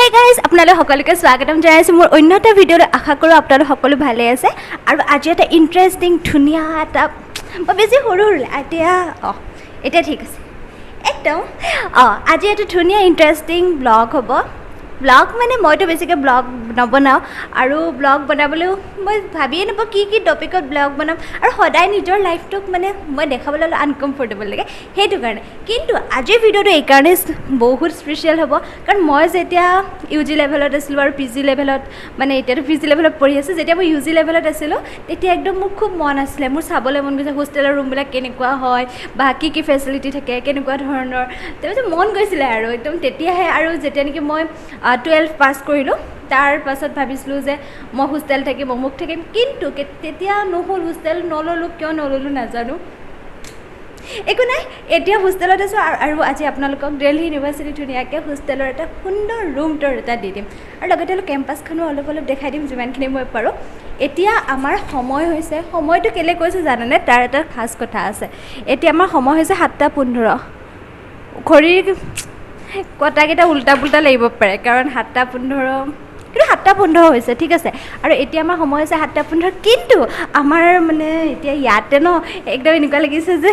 Hey guys, আপোনালোক সকলোকে স্বাগতম জনাইছো মোৰ অন্যটা ভিডিঅ'ত আশা কৰো আপোনালোক সকলো ভালে আছে আৰু আজি এটা ইন্টাৰেষ্টিং ধুনিয়া এটা বেছি সৰু এতিয়া ঠিক আছে একদম আজি এটা ধুনিয়া ইন্টাৰেষ্টিং ব্লগ হ'ব ব্লগ মানে মইতো বেছিকৈ ব্লগ নবনাওঁ আৰু ব্লগ বনাবলৈও মই ভাবিয়ে নাপাওঁ কি টপিকত ব্লগ বনাম আৰু সদায় নিজৰ লাইফটোক মানে মই দেখাবলৈ অলপ আনকমফৰ্টেবল লাগে সেইটো কাৰণে কিন্তু আজিৰ ভিডিঅ'টো এইকাৰণে বহুত স্পেচিয়েল হ'ব কাৰণ মই যেতিয়া UG লেভেলত আছিলোঁ আৰু PG লেভেলত মানে এতিয়াতো PG লেভেলত পঢ়ি আছোঁ যেতিয়া মই UG লেভেলত আছিলোঁ তেতিয়া একদম মোৰ খুব মন আছিলে মোৰ চাবলৈ মন গৈছে হোষ্টেলৰ ৰুমবিলাক কেনেকুৱা হয় বা কি ফেচিলিটি থাকে কেনেকুৱা ধৰণৰ তাৰপিছত মন গৈছিলে আৰু একদম তেতিয়াহে আৰু যেতিয়া নেকি মই 12 পাছ কৰিলোঁ তাৰ পাছত ভাবিছিলোঁ যে মই হোষ্টেল থাকিম অমুক থাকিম কিন্তু তেতিয়া নহ'ল হোষ্টেল নল'লোঁ কিয় নল'লোঁ নাজানো একো নাই এতিয়া হোষ্টেলত আছোঁ আৰু আজি আপোনালোকক দিল্লী ইউনিভাৰ্চিটি ধুনীয়াকৈ হোষ্টেলৰ এটা সুন্দৰ ৰুম টুৰ এটা দি দিম আৰু লগতে কেম্পাছখনো অলপ দেখাই দিম যিমানখিনি মই পাৰোঁ এতিয়া আমাৰ সময় হৈছে সময়টো কেলৈ কৈছোঁ জানেনে তাৰ এটা খাচ কথা আছে এতিয়া আমাৰ সময় হৈছে 7:15 ঘড়ীৰ কটাকেইটা উল্টা পুল্টা লাগিব পাৰে কাৰণ 7:15 কিন্তু 7:15 হৈছে ঠিক আছে আৰু এতিয়া আমাৰ সময় হৈছে 7:15 কিন্তু আমাৰ মানে এতিয়া ইয়াতে ন একদম এনেকুৱা লাগিছে যে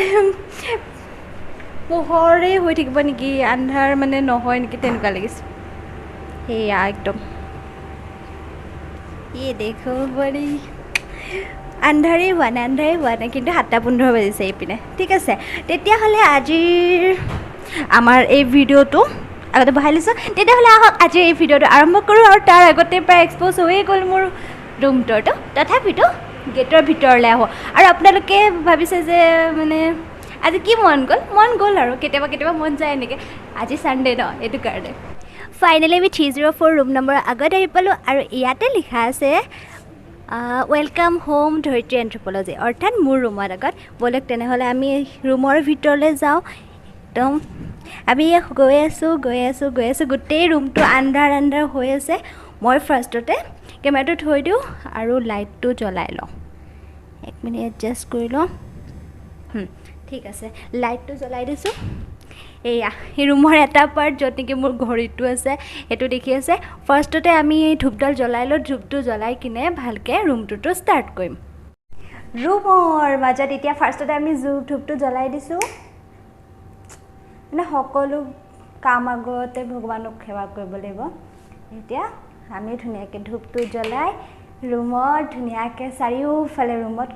পোহৰে হৈ থাকিব নেকি আন্ধাৰ মানে নহয় নেকি তেনেকুৱা লাগিছে সেয়া একদম দেখো বৰি আন্ধাৰেই হোৱা নাই কিন্তু 7:15 বাজিছে এইপিনে ঠিক আছে তেতিয়াহ'লে আজিৰ আমাৰ এই ভিডিঅ'টো আগতে বহাই লৈছোঁ তেতিয়াহ'লে আহক আজি এই ভিডিঅ'টো আৰম্ভ কৰোঁ আৰু তাৰ আগতে প্ৰায় এক্সপ'জ হৈয়ে গ'ল মোৰ ৰুম টুৰটো তথাপিতো গেটৰ ভিতৰলৈ আহোঁ আৰু আপোনালোকে ভাবিছে যে মানে আজি কি মন গ'ল আৰু কেতিয়াবা মন যায় এনেকৈ আজি ছানডে ন এইটো কাৰণে ফাইনেলি আমি 304 ৰুম নম্বৰৰ আগত আহি পালোঁ আৰু ইয়াতে লিখা আছে ৱেলকাম হোম ধৰিত্ৰী এন্থ্ৰপ'লজি অৰ্থাৎ মোৰ ৰুমৰ আগত ব'লক তেনেহ'লে আমি ৰুমৰ ভিতৰলৈ যাওঁ একদম আমি গৈ আছোঁ গোটেই ৰুমটো আন্ধাৰ হৈ আছে মই ফাৰ্ষ্টতে কেমেৰাটো থৈ দিওঁ আৰু লাইটটো জ্বলাই লওঁ 1 মিনিট এডজাষ্ট কৰি লওঁ ঠিক আছে লাইটটো জ্বলাই দিছোঁ এয়া এই ৰুমৰ এটা পাৰ্ট য'ত নেকি মোৰ ঘড়ীটো আছে সেইটো দেখি আছে ফাৰ্ষ্টতে আমি এই ধূপডাল জ্বলাই লওঁ ধূপটো জ্বলাই কিনে ভালকৈ ৰুমটোতো ষ্টাৰ্ট কৰিম ৰুমৰ মাজত এতিয়া ফাৰ্ষ্টতে আমি ধূপটো জ্বলাই দিছোঁ মানে সকলো কাম আগতে ভগৱানক সেৱা কৰিব লাগিব এতিয়া আমি ধুনীয়াকৈ ধূপটো জ্বলাই ৰুমত ধুনীয়াকৈ চাৰিওফালে ৰুমত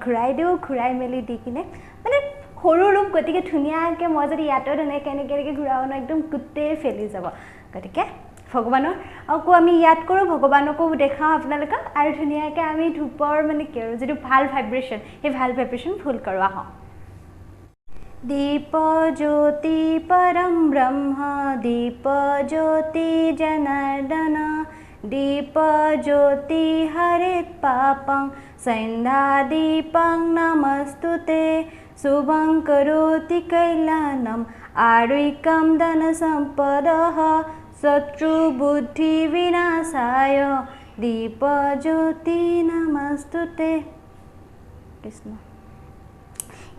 ঘূৰাই মেলি দি কিনে মানে সৰু ৰুম গতিকে ধুনীয়াকৈ মই যদি ইয়াতো ধুনীয়াকৈ এনেকৈ ঘূৰাও ন একদম গোটেই ফেলি যাব গতিকে ভগৱানৰ আকৌ আমি ইয়াত কৰোঁ ভগৱানকো দেখাওঁ আপোনালোকক আৰু ধুনীয়াকৈ আমি ধূপৰ মানে কি আৰু যিটো ভাল ভাইব্ৰেশ্যন সেই ভাল ভাইব্ৰেশ্যন ফুল কৰোঁ আহোঁ दीप ज्योति परम ब्रह्म दीप ज्योति जनार्दन दीप ज्योति हरित पापं सैन्धादीपं नमस्तुते शुभं करोति कैलानं आरुइकं धनसम्पदः शत्रुबुद्धिविनाशाय दीप ज्योति नमस्तुते कृष्ण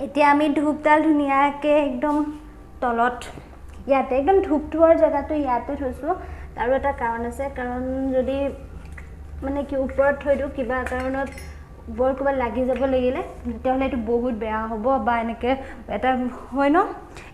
এতিয়া আমি ধূপডাল ধুনীয়াকৈ একদম তলত ইয়াতে একদম ধূপ থোৱাৰ জেগাটো ইয়াতে থৈছোঁ আৰু এটা কাৰণ আছে কাৰণ যদি মানে কি ওপৰত থৈ দিওঁ কিবা কাৰণত বৰ ক'ৰবাত লাগি যাব লাগিলে তেতিয়াহ'লে এইটো বহুত বেয়া হ'ব বা এনেকৈ এটা হয় ন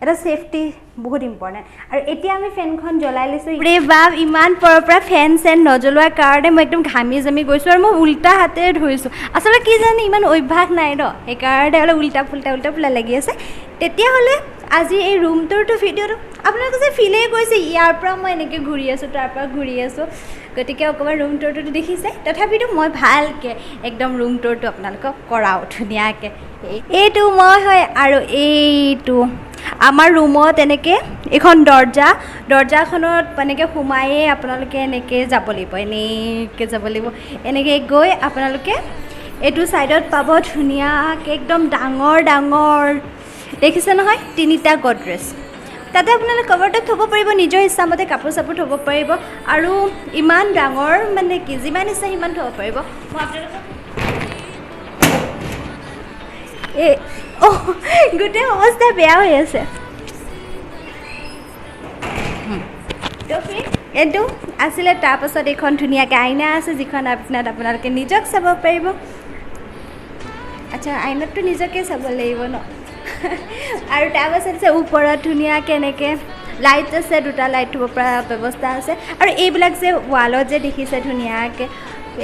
এটা ছেফটি বহুত ইম্পৰ্টেণ্ট আৰু এতিয়া আমি ফেনখন জ্বলাই লৈছোঁ ৰে বাপ ইমান পৰা ফেন নজ্বলোৱাৰ কাৰণে মই একদম ঘামি গৈছোঁ আৰু মই উল্টা হাতেৰে ধৰিছোঁ আচলতে কি জানে ইমান অভ্যাস নাই ন সেইকাৰণে অলপ উল্টা ফুল্টা লাগি আছে তেতিয়াহ'লে আজি এই ৰুম টুৰটো ভিডিঅ'টো আপোনালোকে যে ফিলেই কৰিছে ইয়াৰ পৰা মই এনেকৈ ঘূৰি আছোঁ তাৰ পৰা ঘূৰি আছোঁ গতিকে অকণমান ৰুম টুৰটো দেখিছে তথাপিতো মই ভালকৈ একদম ৰুম টুৰটো আপোনালোকক কৰাওঁ ধুনীয়াকৈ এইটো মই হয় আৰু এইটো আমাৰ ৰুমত এনেকৈ এখন দৰ্জাখনত এনেকৈ সোমায়েই আপোনালোকে এনেকৈ যাব লাগিব এনেকৈ গৈ আপোনালোকে এইটো ছাইডত পাব ধুনীয়াকৈ একদম ডাঙৰ দেখিছে নহয় 3টা গডৰেজ তাতে আপোনালোকে কভাৰটো থ'ব পাৰিব নিজৰ ইচ্ছামতে কাপোৰ চাপোৰ থ'ব পাৰিব আৰু ইমান ডাঙৰ মানে কি যিমান ইচ্ছা সিমান থ'ব পাৰিব মই আপোনালোকক গোটেই অৱস্থা বেয়া হৈ আছে এইটো আছিলে তাৰপাছত এখন ধুনীয়াকৈ আইনা আছে যিখন আপোনালোকে নিজক চাব পাৰিব আচ্ছা আইনাততো নিজকে চাব লাগিব ন আৰু তাৰপাছত আছে ওপৰত ধুনীয়াকৈ এনেকৈ লাইট আছে দুটা লাইট থ'ব পৰা ব্যৱস্থা আছে আৰু এইবিলাক যে ৱালত যে দেখিছে ধুনীয়াকৈ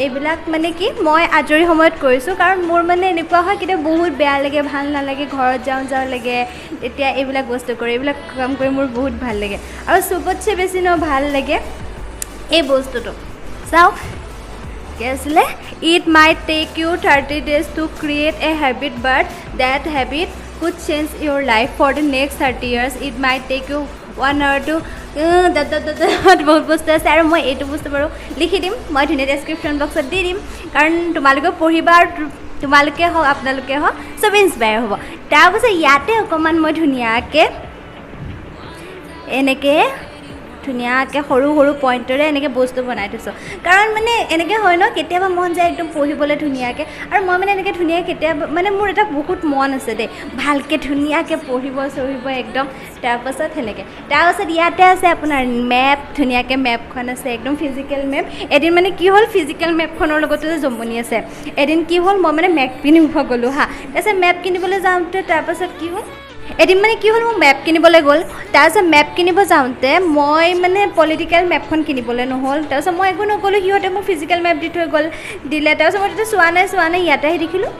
এইবিলাক মানে কি মই আজৰি সময়ত কৰিছোঁ কাৰণ মোৰ মানে এনেকুৱা হয় কেতিয়াবা বহুত বেয়া লাগে ভাল নালাগে ঘৰত যাওঁ লাগে তেতিয়া এইবিলাক বস্তু কৰি এইবিলাক কাম কৰি মোৰ বহুত ভাল লাগে আৰু চবতছে বেছি ভাল লাগে এই বস্তুটো চাওক কি আছিলে it might take you 30 days to create a habit but that habit could change your life for the next 30 years it might take you 1 hour to বহুত বস্তু আছে আৰু মই এইটো বস্তু বাৰু লিখি দিম মই ধুনীয়া ডেছক্ৰিপশ্যন বক্সত দি দিম কাৰণ তোমালোকে পঢ়িবা আৰু তোমালোকে হওক আপোনালোকে হওক চব ইনস্পায়াৰ হ'ব তাৰপাছত ইয়াতে অকণমান মই ধুনীয়াকৈ এনেকৈ ধুনীয়াকৈ সৰু সৰু পইণ্টৰে এনেকৈ বস্তু বনাই থৈছোঁ কাৰণ মানে এনেকৈ হয় ন কেতিয়াবা মন যায় একদম পঢ়িবলৈ ধুনীয়াকৈ আৰু মই মানে এনেকৈ ধুনীয়াকৈ কেতিয়াবা মানে মোৰ এটা বহুত মন আছে দেই ভালকৈ ধুনীয়াকৈ পঢ়িব একদম তাৰপাছত সেনেকৈ তাৰপাছত ইয়াতে আছে আপোনাৰ মেপ ধুনীয়াকৈ মেপখন আছে একদম ফিজিকেল মেপ এদিন মানে কি হ'ল ফিজিকেল মেপখনৰ লগতো যে জমনি আছে এদিন কি হ'ল মই মানে মেপ কিনিব গ'লোঁ হা তাৰপিছত মেপ কিনিবলৈ যাওঁতে তাৰপাছত কি হ'ল এদিন মানে কি হ'ল মোৰ মেপ কিনিবলৈ গ'ল তাৰপিছত মেপ কিনিব যাওঁতে মই মানে পলিটিকেল মেপখন কিনিবলৈ নহ'ল তাৰপিছত মই একো নক'লোঁ সিহঁতে মোক ফিজিকেল মেপ দি থৈ গ'ল দিলে তাৰপিছত মই তেতিয়া চোৱা নাই ইয়াতে আহি দেখিলোঁ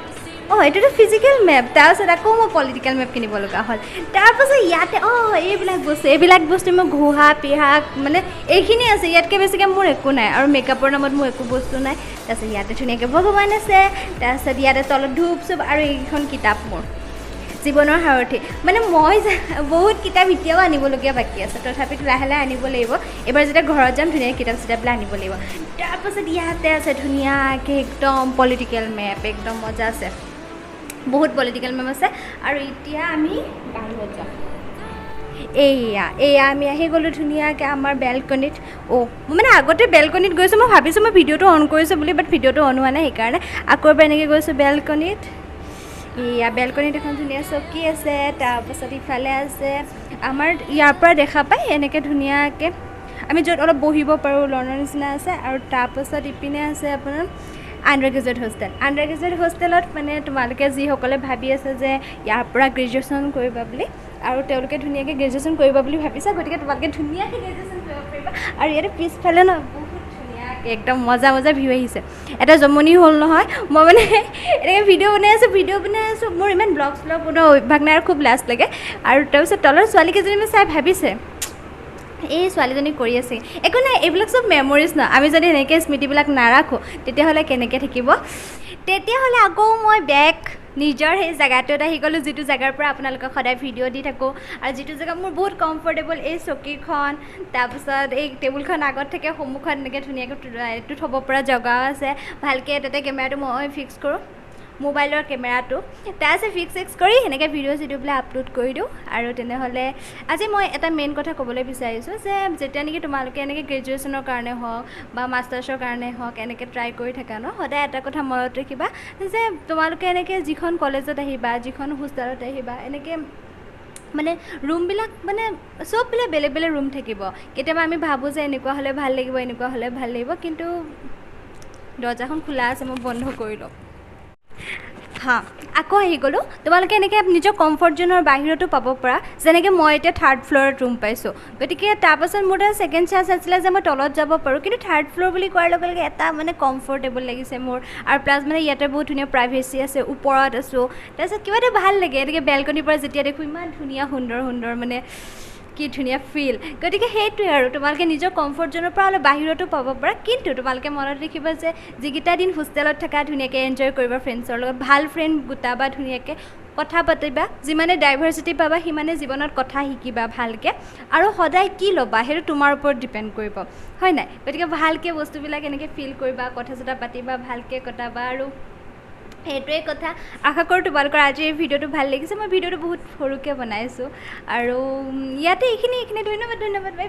অঁ এইটোতো ফিজিকেল মেপ তাৰপিছত আকৌ মই পলিটিকেল মেপ কিনিব লগা হ'ল তাৰপাছত ইয়াতে এইবিলাক বস্তু মই ঘঁহা পিহা মানে এইখিনি আছে ইয়াতকৈ বেছিকৈ মোৰ একো নাই আৰু মেকআপৰ নামত মোৰ একো বস্তু নাই তাৰপিছত ইয়াতে ধুনীয়াকৈ ভগৱান আছে তাৰপিছত ইয়াতে তলত ধূপ চুপ আৰু এইখন কিতাপ মোৰ জীৱনৰ সাৰথি মানে মই বহুত কিতাপ এতিয়াও আনিবলগীয়া বাকী আছে তথাপিতো লাহে লাহে আনিব লাগিব এবাৰ যেতিয়া ঘৰত যাম ধুনীয়া কিতাপবিলাক আনিব লাগিব তাৰপাছত ইয়াতে আছে ধুনীয়াকৈ একদম পলিটিকেল মেপ একদম মজা আছে বহুত পলিটিকেল মেপ আছে আৰু এতিয়া আমি বাহিৰত যাম এয়া আমি আহি গ'লোঁ ধুনীয়াকৈ আমাৰ বেলকনিত মই মানে আগতে বেলকনিত গৈছোঁ মই ভাবিছোঁ মই ভিডিঅ'টো অন কৰিছোঁ বুলি বাট ভিডিঅ'টো অন হোৱা নাই সেইকাৰণে আকৌ এবাৰ এনেকৈ গৈছোঁ বেলকনিত বেলকনিত এখন ধুনীয়া চকী আছে তাৰপাছত ইফালে আছে আমাৰ ইয়াৰ পৰা দেখা পায় এনেকৈ ধুনীয়াকৈ আমি য'ত অলপ বহিব পাৰোঁ লনৰ নিচিনা আছে আৰু তাৰপাছত ইপিনে আছে আপোনাৰ আণ্ডাৰ গ্ৰেজুৱেট হোষ্টেলত মানে তোমালোকে যিসকলে ভাবি আছে যে ইয়াৰ পৰা গ্ৰেজুৱেশ্যন কৰিবা বুলি আৰু তেওঁলোকে ধুনীয়াকৈ গ্ৰেজুৱেশ্যন কৰিবা বুলি ভাবিছা গতিকে তোমালোকে ধুনীয়াকৈ গ্ৰেজুৱেশ্যন কৰিব পাৰিবা আৰু ইয়াতে পিছফালে ন একদম মজা ভিউ আহিছে এটা জমনি হ'ল নহয় মই মানে এনেকৈ ভিডিঅ' বনাই আছোঁ মোৰ ইমান ব্লগ বনোৱা অভ্যাস নাই আৰু খুব লাজ লাগে আৰু তাৰপিছত তলৰ ছোৱালীকেইজনী মই চাই ভাবিছে এই ছোৱালীজনী কৰি আছে একো নাই এইবিলাক চব মেমৰিজ ন আমি যদি এনেকৈ স্মৃতিবিলাক নাৰাখোঁ তেতিয়াহ'লে কেনেকৈ থাকিব তেতিয়াহ'লে আকৌ মই নিজৰ সেই জেগাটোত আহি গ'লোঁ যিটো জেগাৰ পৰা আপোনালোকক সদায় ভিডিঅ' দি থাকোঁ আৰু যিটো জেগা মোৰ বহুত কমফৰ্টেবল এই চকীখন তাৰপিছত এই টেবুলখন আগত থাকে সন্মুখত এনেকৈ ধুনীয়াকৈ এইটো থ'ব পৰা জেগাও আছে ভালকৈ তাতে কেমেৰাটো মই ফিক্স কৰোঁ মোবাইলৰ কেমেৰাটো তাৰপিছত ফিক্স কৰি সেনেকৈ ভিডিঅ'বিলাক আপলোড কৰি দিওঁ আৰু তেনেহ'লে আজি মই এটা মেইন কথা ক'বলৈ বিচাৰিছোঁ যে যেতিয়া নেকি তোমালোকে এনেকৈ গ্ৰেজুৱেশ্যনৰ কাৰণে হওক বা মাষ্টাৰ্ছৰ কাৰণে হওক এনেকৈ ট্ৰাই কৰি থাকা ন সদায় এটা কথা মনত ৰাখিবা যে তোমালোকে এনেকৈ যিখন কলেজত আহিবা যিখন হোষ্টেলত আহিবা এনেকৈ মানে ৰুমবিলাক মানে চববিলাক বেলেগ ৰুম থাকিব কেতিয়াবা আমি ভাবোঁ যে এনেকুৱা হ'লে ভাল লাগিব কিন্তু দৰ্জাখন খোলা আছে মই বন্ধ কৰি লওঁ আকৌ আহি গ'লোঁ তোমালোকে এনেকৈ নিজৰ কমফৰ্ট জ'নৰ বাহিৰতো পাব পৰা যেনেকৈ মই এতিয়া 3rd ফ্ল'ৰত ৰুম পাইছোঁ গতিকে তাৰপাছত মোৰ এটা ছেকেণ্ড চান্স আছিলে যে মই তলত যাব পাৰোঁ কিন্তু 3rd ফ্ল'ৰ বুলি কোৱাৰ লগে লগে এটা মানে কমফৰ্টেবল লাগিছে মোৰ আৰু প্লাছ মানে ইয়াতে বহুত ধুনীয়া প্ৰাইভেচি আছে ওপৰত আছোঁ তাৰপিছত কিবা এটা ভাল লাগে এনেকৈ বেলকনিৰ পৰা যেতিয়া দেখোঁ ইমান ধুনীয়া সুন্দৰ মানে কি ধুনীয়া ফিল গতিকে সেইটোৱে আৰু তোমালোকে নিজৰ কমফৰ্ট জ'নৰ পৰা অলপ বাহিৰতো পাব পাৰা কিন্তু তোমালোকে মনত ৰাখিবা যে যিকেইটা দিন হোষ্টেলত থাকা ধুনীয়াকৈ এনজয় কৰিবা ফ্ৰেণ্ডছৰ লগত ভাল ফ্ৰেণ্ড গোটাবা ধুনীয়াকৈ কথা পাতিবা যিমানে ডাইভাৰ্চিটি পাবা সিমানে জীৱনত কথা শিকিবা ভালকৈ আৰু সদায় কি ল'বা সেইটো তোমাৰ ওপৰত ডিপেণ্ড কৰিব হয় নাই গতিকে ভালকৈ বস্তুবিলাক এনেকৈ ফিল কৰিবা কথা চথা পাতিবা ভালকৈ কটাবা আৰু সেইটোৱে কথা আশা কৰোঁ তোমালোকৰ আজি এই ভিডিঅ'টো ভাল লাগিছে মই ভিডিঅ'টো বহুত সৰুকৈ বনাইছোঁ আৰু ইয়াতে এইখিনি ধন্যবাদ বাই বাই